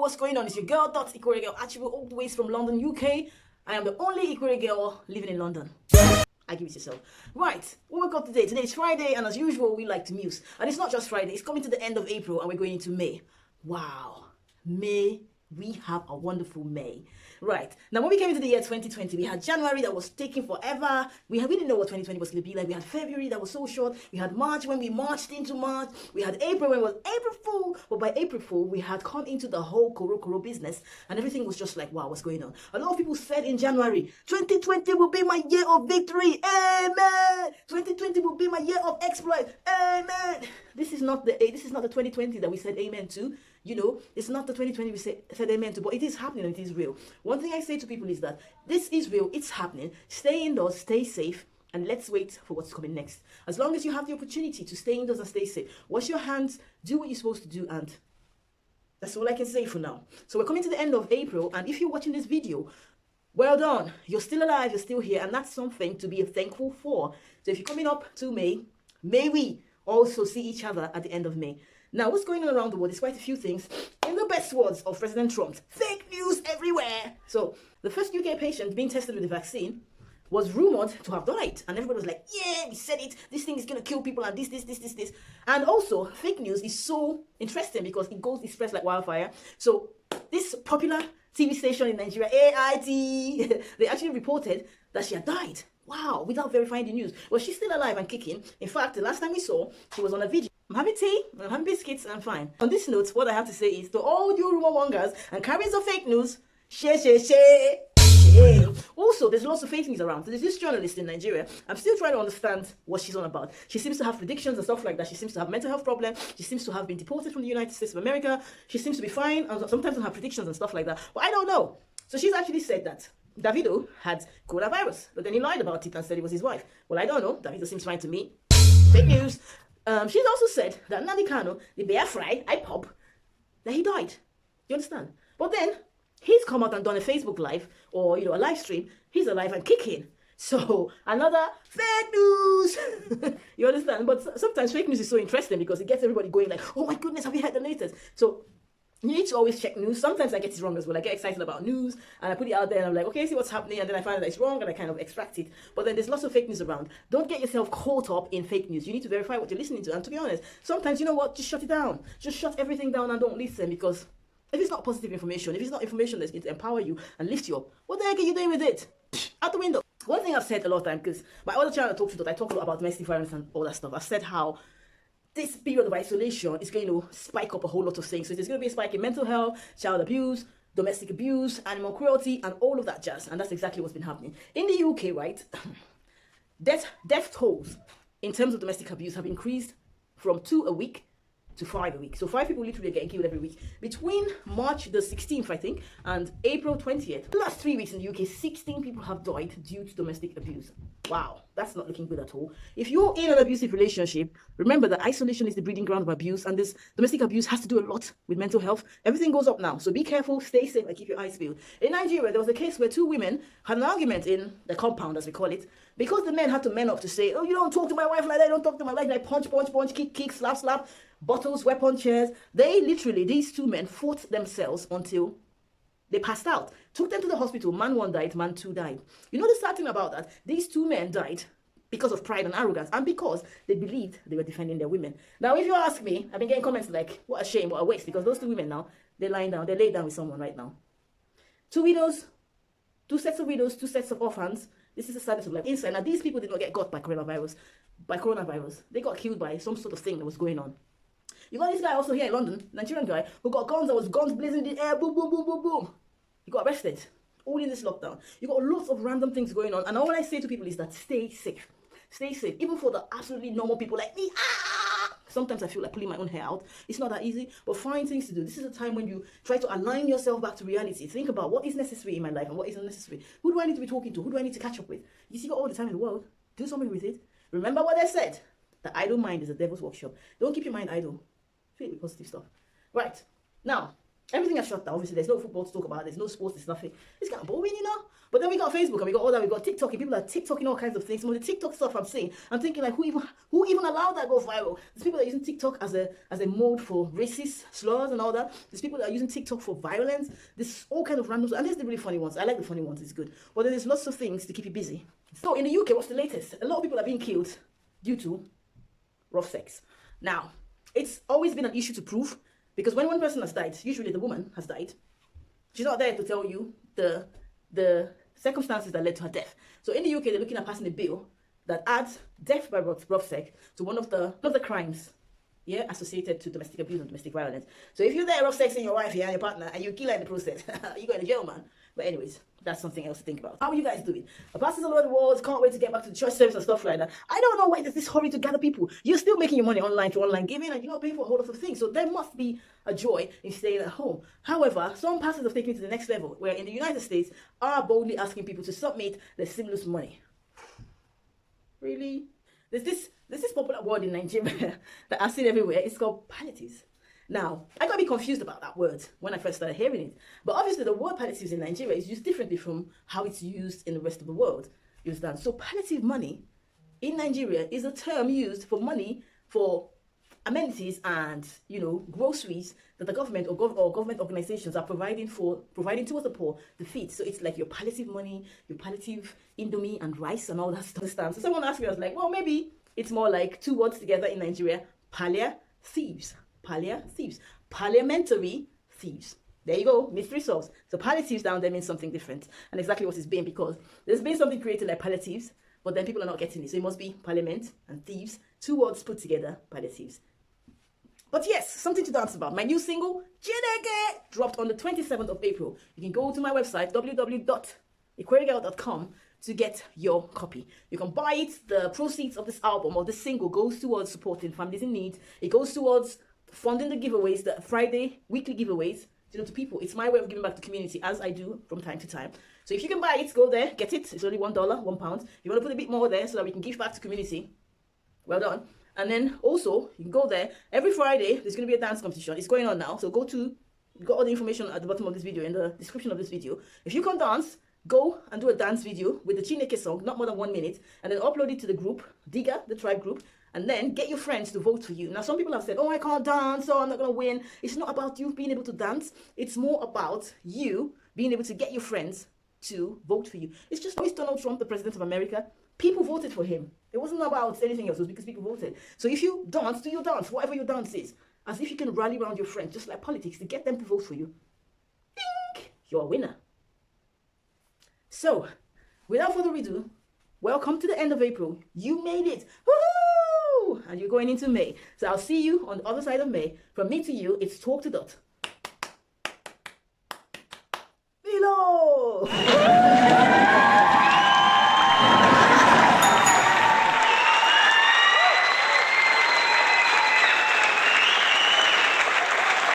what's going on? It's your girl, IkwerreGirl Acheru, all the way from London, UK. I am the only IkwerreGirl living in London. I give it yourself. Right, what we got today? Today is Friday, and as usual, we like to muse. And it's not just Friday, it's coming to the end of April, and we're going into May. Wow, May. We have a wonderful May. Right. Now, when we came into the year 2020, we had January that was taking forever. We didn't know what 2020 was going to be like. We had February that was so short. We had March when we marched into March. We had April when it was April Fool. But by April Fool, we had come into the whole Koro business. And everything was just like, wow, what's going on? A lot of people said in January, 2020 will be my year of victory. Amen. 2020 will be my year of exploit. Amen. This is not the 2020 that we said amen to. You know, it's not the 2020 we said amen to, but it is happening and it is real. One thing I say to people is that this is real, it's happening. Stay indoors, stay safe, and let's wait for what's coming next. As long as you have the opportunity to stay indoors and stay safe, wash your hands, do what you're supposed to do, and that's all I can say for now. So we're coming to the end of April, and if you're watching this video, well done. You're still alive, you're still here, and that's something to be thankful for. So if you're coming up to May, may we also see each other at the end of May. Now, what's going on around the world is quite a few things. In the best words of President Trump, fake news everywhere. So, the first UK patient being tested with the vaccine was rumored to have died. And everybody was like, yeah, we said it. This thing is going to kill people and this. And also, fake news is so interesting because it spreads like wildfire. So, this popular TV station in Nigeria, AIT, they actually reported that she had died. Wow, without verifying the news. Well, she's still alive and kicking. In fact, the last time we saw, she was on a video. I'm having tea, I'm having biscuits, and I'm fine. On this note, what I have to say is to all you rumor mongers and carriers of fake news, share. Also, there's lots of fake news around. So there's this journalist in Nigeria. I'm still trying to understand what she's on about. She seems to have predictions and stuff like that. She seems to have mental health problems. She seems to have been deported from the United States of America. She seems to be fine, and sometimes on her predictions and stuff like that. But I don't know. So she's actually said that Davido had coronavirus, but then he lied about it and said it was his wife. Well, I don't know. Davido seems fine to me. Fake news. She's also said that Nnamdi Kanu, the bear fry, IPOB, that he died. You understand? But then he's come out and done a Facebook live or a live stream. He's alive and kicking. So another fake news. You understand? But sometimes fake news is so interesting because it gets everybody going like, oh my goodness, have you heard the latest? So you need to always check news. Sometimes I get it wrong as well. I get excited about news and I put it out there and I'm like, okay, see what's happening. And then I find that it's wrong and I kind of extract it. But then there's lots of fake news around. Don't get yourself caught up in fake news. You need to verify what you're listening to. And to be honest, sometimes, you know what? Just shut it down. Just shut everything down and don't listen, because if it's not positive information, if it's not information that's going to empower you and lift you up, what the heck are you doing with it? Out the window. One thing I've said a lot of time, because my other channel I talk a lot about domestic violence and all that stuff. I've said how this period of isolation is going to spike up a whole lot of things. So there's going to be a spike in mental health, child abuse, domestic abuse, animal cruelty, and all of that jazz. And that's exactly what's been happening. In the UK, right, death tolls in terms of domestic abuse have increased from 2 a week to 5 a week. So 5 people literally are getting killed every week. Between March the 16th, I think, and April 20th, the last 3 weeks in the UK, 16 people have died due to domestic abuse. Wow, that's not looking good at all. If you're in an abusive relationship, remember that isolation is the breeding ground of abuse, and this domestic abuse has to do a lot with mental health. Everything goes up now, so be careful, stay safe, and keep your eyes peeled. In Nigeria, there was a case where 2 women had an argument in the compound, as we call it, because the men had to man up to say, oh, you don't talk to my wife like that, don't talk to my wife like punch, kick, slap, bottles, weapon, chairs. They literally, these 2 men fought themselves until they passed out. Took them to the hospital. Man 1 died, man 2 died. You know the sad thing about that? These 2 men died because of pride and arrogance and because they believed they were defending their women. Now, if you ask me, I've been getting comments like, what a shame, what a waste, because those 2 women now, they're lying down, they're laid down with someone right now. 2 widows, 2 sets of widows, 2 sets of orphans. This is the sadness of life. Inside. Now, these people did not get got by coronavirus. They got killed by some sort of thing that was going on. You got this guy also here in London, Nigerian guy, who got guns blazing in the air, boom, boom, boom, boom, boom. He got arrested, all in this lockdown. You got lots of random things going on. And all I say to people is that stay safe. Stay safe. Even for the absolutely normal people like me. Sometimes I feel like pulling my own hair out. It's not that easy, but find things to do. This is a time when you try to align yourself back to reality. Think about what is necessary in my life and what is unnecessary. Who do I need to be talking to? Who do I need to catch up with? You see, you got all the time in the world. Do something with it. Remember what I said. The idle mind is a devil's workshop. Don't keep your mind idle. Fill it with positive stuff. Right. Now, Everything has shut down. Obviously, there's no football to talk about. There's no sports. There's nothing. It's kind of boring, you know. But then we got Facebook and we got all that. We got TikTok. And people are TikToking all kinds of things. Some of the TikTok stuff I'm seeing, I'm thinking like, who even allowed that to go viral? There's people that are using TikTok as a mode for racist slurs and all that. There's people that are using TikTok for violence. There's all kind of random. And there's the really funny ones. I like the funny ones. It's good. But then there's lots of things to keep you busy. So in the UK, what's the latest? A lot of people are being killed due to rough sex. Now, it's always been an issue to prove. Because when one person has died, usually the woman has died, she's not there to tell you the circumstances that led to her death. So in the UK, they're looking at passing a bill that adds death by rough sex to one of the crimes, yeah, associated to domestic abuse and domestic violence. So if you're there rough sexing your wife, yeah, and your partner, and you kill her in the process, you're going to jail, man. But anyways, that's something else to think about. How are you guys doing? The pastors all over the world can't wait to get back to the church service and stuff like that. I don't know why there's this hurry to gather people. You're still making your money online through online giving, and you're not paying for a whole lot of things. So there must be a joy in staying at home. However, some pastors have taken it to the next level, where in the United States are boldly asking people to submit their stimulus money. Really? There's this popular word in Nigeria that I've seen everywhere. It's called palliatives. Now, I got a bit confused about that word when I first started hearing it. But obviously the word palliatives in Nigeria is used differently from how it's used in the rest of the world. You understand? So palliative money in Nigeria is a term used for money for amenities and, you know, groceries that the government or government organizations are providing towards the poor to feed. So it's like your palliative money, your palliative indomie and rice and all that stuff. So someone asked me, I was like, well, maybe it's more like two words together in Nigeria, palliatives. Palliatives. Parliamentary thieves. There you go, mystery solved. So palliatives down there means something different. And exactly what it's been, because there's been something created like palliatives, but then people are not getting it. So it must be parliament and thieves. Two words put together, palliatives. But yes, something to dance about. My new single, Chineke, dropped on the 27th of April. You can go to my website, www.IkwerreGirl.com, to get your copy. You can buy it. The proceeds of this album or this single goes towards supporting families in need. It goes towards funding the giveaways, the Friday weekly giveaways, you know, to people. It's my way of giving back to the community, as I do from time to time. So if you can buy it, go there, get it. It's only $1, £1. You want to put a bit more there so that we can give back to the community. Well done. And then also, you can go there. Every Friday, there's going to be a dance competition. It's going on now. So you've got all the information at the bottom of this video, in the description of this video. If you can dance, go and do a dance video with the Chineke song, not more than 1 minute, and then upload it to the group, Digga, the tribe group, and then get your friends to vote for you. Now, some people have said, oh, I can't dance, so I'm not going to win. It's not about you being able to dance. It's more about you being able to get your friends to vote for you. It's just always Donald Trump, the president of America. People voted for him. It wasn't about anything else. It was because people voted. So if you dance, do your dance, whatever your dance is, as if you can rally around your friends, just like politics, to get them to vote for you. Ding! You're a winner. So, without further ado, welcome to the end of April. You made it. Woohoo! And you're going into May. So I'll see you on the other side of May. From me to you, it's Talk to Dot. Below!